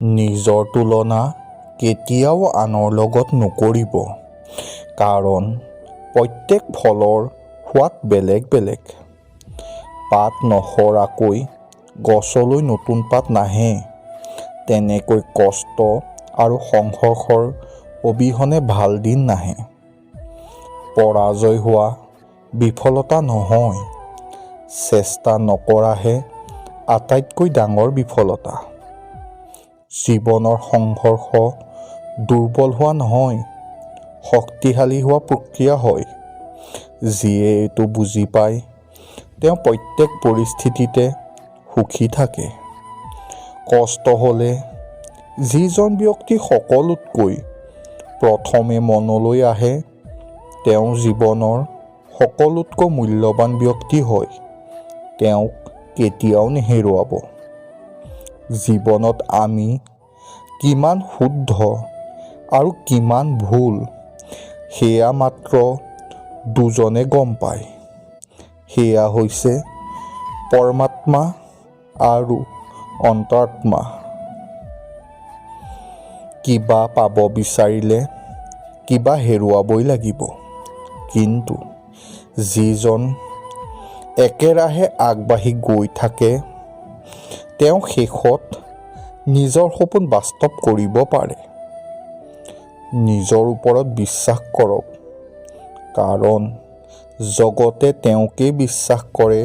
নিজৰ তুলনা কেতিয়াও আনৰ লগত নকৰিব, কাৰণ প্ৰত্যেক ফলৰ সোৱাদ বেলেগ বেলেগ। পাত নসৰাকৈ গছলৈ নতুন পাত নাহে, তেনেকৈ কষ্ট আৰু সংঘৰ্ষৰ অবিহনে ভাল দিন নাহে। পৰাজয় হোৱা বিফলতা নহয়, চেষ্টা নকৰাহে আটাইতকৈ ডাঙৰ বিফলতা। জীৱনৰ সংঘৰ্ষ দুৰ্বল হোৱা নহয়, শক্তিশালী হোৱা প্ৰক্ৰিয়া হয়। যিয়ে এইটো বুজি পায়, তেওঁ প্ৰত্যেক পৰিস্থিতিতে সুখী থাকে। কষ্ট হ'লে যিজন ব্যক্তি সকলোতকৈ প্ৰথমে মনলৈ আহে, তেওঁ জীৱনৰ সকলোতকৈ মূল্যৱান ব্যক্তি হয়। তেওঁক কেতিয়াও নেহেৰুৱাব। জীৱনত আমি কিমান শুদ্ধ আৰু কিমান ভুল, সেয়া মাত্ৰ দুজনে গম পায়। সেয়া হৈছে পৰমাত্মা আৰু অন্তৰাত্মা। কিবা পাব বিচাৰিলে কিবা হেৰুৱাবই লাগিব, কিন্তু যিজন একেৰাহে আগবাঢ়ি গৈ থাকে, তেওঁ শেষত নিজৰ সপোন বাস্তৱ কৰিব পাৰে। নিজৰ ওপৰত বিশ্বাস কৰক, কাৰণ জগতে তেওঁকেই বিশ্বাস কৰে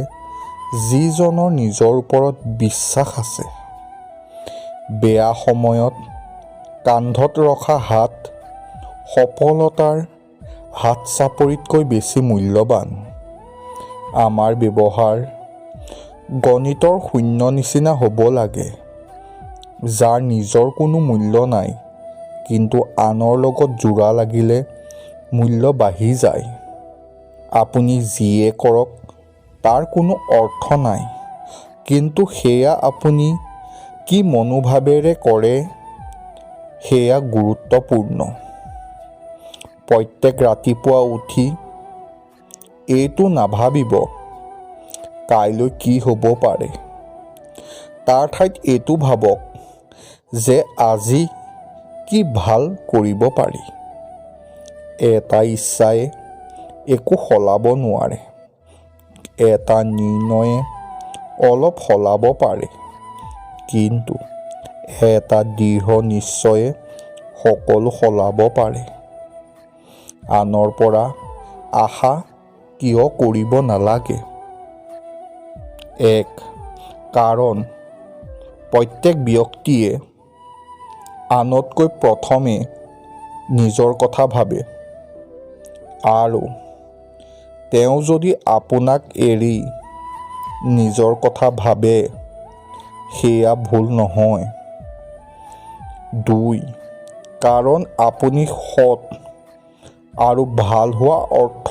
যিজনৰ নিজৰ ওপৰত বিশ্বাস আছে। বেয়া সময়ত কান্ধত ৰখা হাত সফলতাৰ হাত চাপৰিতকৈ বেছি মূল্যৱান। আমাৰ ব্যৱহাৰ গণিতৰ শূন্য নিচিনা হ'ব লাগে, যাৰ নিজৰ কোনো মূল্য নাই, কিন্তু আনৰ লগত যোৰা লাগিলে মূল্য বাঢ়ি যায়। আপুনি যিয়ে কৰক তাৰ কোনো অৰ্থ নাই, কিন্তু সেয়া আপুনি কি মনোভাৱেৰে কৰে সেয়া গুৰুত্বপূৰ্ণ। প্ৰত্যেক ৰাতিপুৱা উঠি এইটো নাভাবিব কাইলৈ কি হ'ব পাৰে, তাৰ ঠাইত এইটো ভাবক যে আজি কি ভাল কৰিব পাৰি। এটা ইচ্ছাই একো সলাব নোৱাৰে, এটা নিৰ্ণয়ে অলপ সলাব পাৰে, কিন্তু এটা দৃঢ় নিশ্চয়ে সকলো সলাব পাৰে। আনৰ পৰা আশা কিয় কৰিব নালাগে? কাৰণ প্ৰত্যেক ব্যক্তিয়ে আনতকৈ প্ৰথমে নিজৰ কথা ভাবে, আৰু তেওঁ যদি আপোনাক এৰি নিজৰ কথা ভাবে, সেয়া ভুল নহয়। কাৰণ আপুনি সৎ আৰু ভাল হোৱা অৰ্থ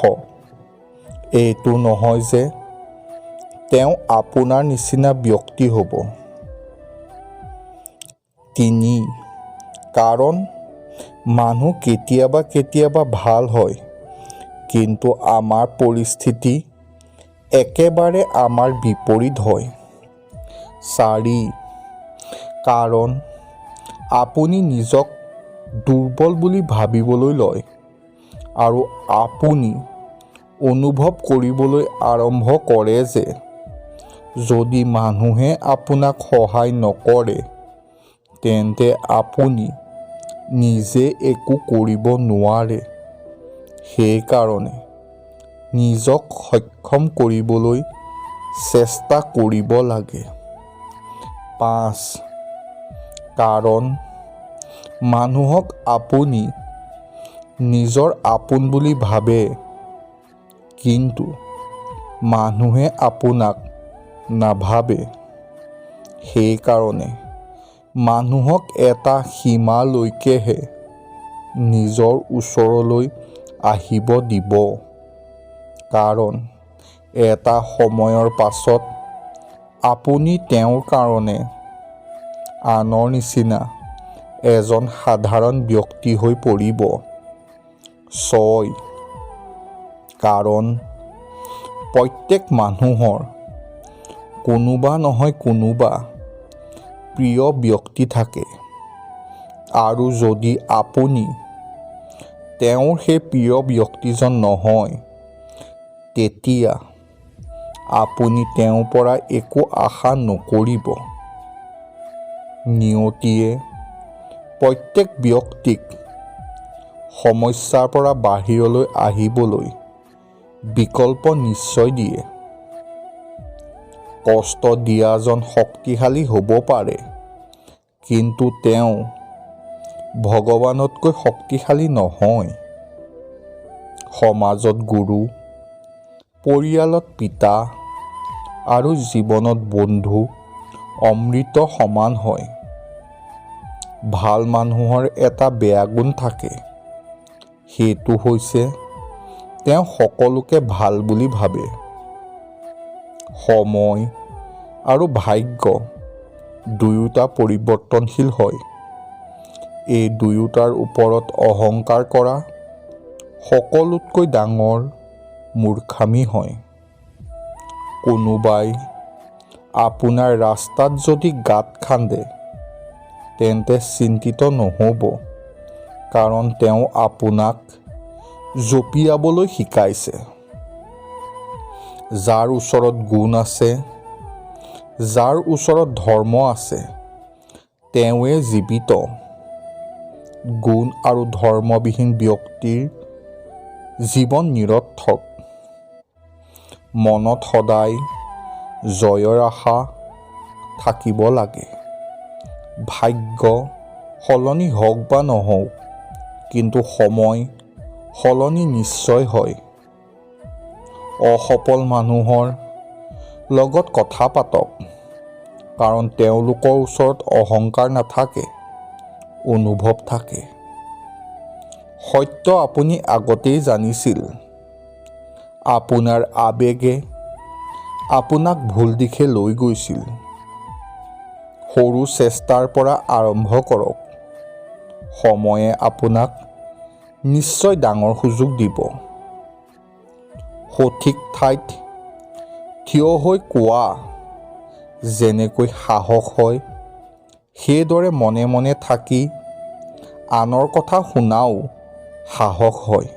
এইটো নহয় যে তেওঁ আপোনাৰ নিচিনা ব্যক্তি হ'ব। কাৰণ মানুহ কেতিয়াবা কেতিয়াবা ভাল হয়, কিন্তু আমাৰ পৰিস্থিতি একেবাৰে আমাৰ বিপৰীত হয়। কাৰণ আপুনি নিজক দুৰ্বল বুলি ভাবিবলৈ লয়, আৰু আপুনি অনুভৱ কৰিবলৈ আৰম্ভ কৰে যে যদি মানুহে আপোনাক সহায় নকৰে, তেন্তে আপুনি নিজে একো কৰিব নোৱাৰে। সেইকাৰণে নিজক সক্ষম কৰিবলৈ চেষ্টা কৰিব লাগে। কাৰণ মানুহক আপুনি নিজৰ আপোন বুলি ভাবে, কিন্তু মানুহে আপোনাক নাভাবে। সেইকাৰণে মানুহক এটা সীমালৈকেহে নিজৰ ওচৰলৈ আহিব দিব, কাৰণ এটা সময়ৰ পাছত আপুনি তেওঁৰ কাৰণে আনৰ নিচিনা এজন সাধাৰণ ব্যক্তি হৈ পৰিব। কাৰণ প্ৰত্যেক মানুহৰ কোনোবা নহয় কোনোবা প্ৰিয় ব্যক্তি থাকে। আৰু যদি আপুনি তেওঁৰ সেই প্ৰিয় ব্যক্তিজন নহয়, তেতিয়া আপুনি তেওঁৰ পৰা একো আশা নকৰিব। নিয়তিয়ে প্ৰত্যেক ব্যক্তিক সমস্যাৰ পৰা বাহিৰলৈ আহিবলৈ বিকল্প নিশ্চয় দিয়ে। কষ্ট দিয়াজন শক্তিশালী হ'ব পাৰে, কিন্তু তেওঁ ভগৱানতকৈ শক্তিশালী নহয়। সমাজত গুৰু, পৰিয়ালত পিতা আৰু জীৱনত বন্ধু অমৃত সমান হয়। ভাল মানুহৰ এটা বেয়া গুণ থাকে, সেইটো হৈছে তেওঁ সকলোকে ভাল বুলি ভাবে। সময় আৰু ভাগ্য দুয়োটা পৰিৱৰ্তনশীল হয়। এই দুয়োটাৰ ওপৰত অহংকাৰ কৰা সকলোতকৈ ডাঙৰ মূৰ্খামি হয়। কোনোবাই আপোনাৰ ৰাস্তাত যদি গাঁত খান্দে, তেন্তে চিন্তিত নহ'ব, কাৰণ তেওঁ আপোনাক জঁপিয়াবলৈ শিকাইছে। যাৰ ওচৰত গুণ আছে, যাৰ ওচৰত ধৰ্ম আছে, তেওঁৱে জীৱিত। গুণ আৰু ধৰ্মবিহীন ব্যক্তিৰ জীৱন নিৰৰ্থক। মনত সদায় জয়ৰ আশা থাকিব লাগে। ভাগ্য সলনি হওক বা নহওক, কিন্তু সময় সলনি নিশ্চয় হয়। অসফল মানুহৰ লগত কথা পাতক, কাৰণ তেওঁলোকৰ ওচৰত অহংকাৰ নাথাকে, অনুভৱ থাকে। সত্য আপুনি আগতেই জানিছিল। আপোনাৰ আৱেগে আপোনাক ভুল দিশে লৈ গৈছিল। সৰু চেষ্টাৰ পৰা আৰম্ভ কৰক। সময়ে আপোনাক নিশ্চয় ডাঙৰ সুযোগ দিব। সঠিক ঠাইত থিয় হৈ কোৱা যেনেকৈ সাহস হয়, সেইদৰে মনে মনে থাকি আনৰ কথা শুনাও সাহস হয়।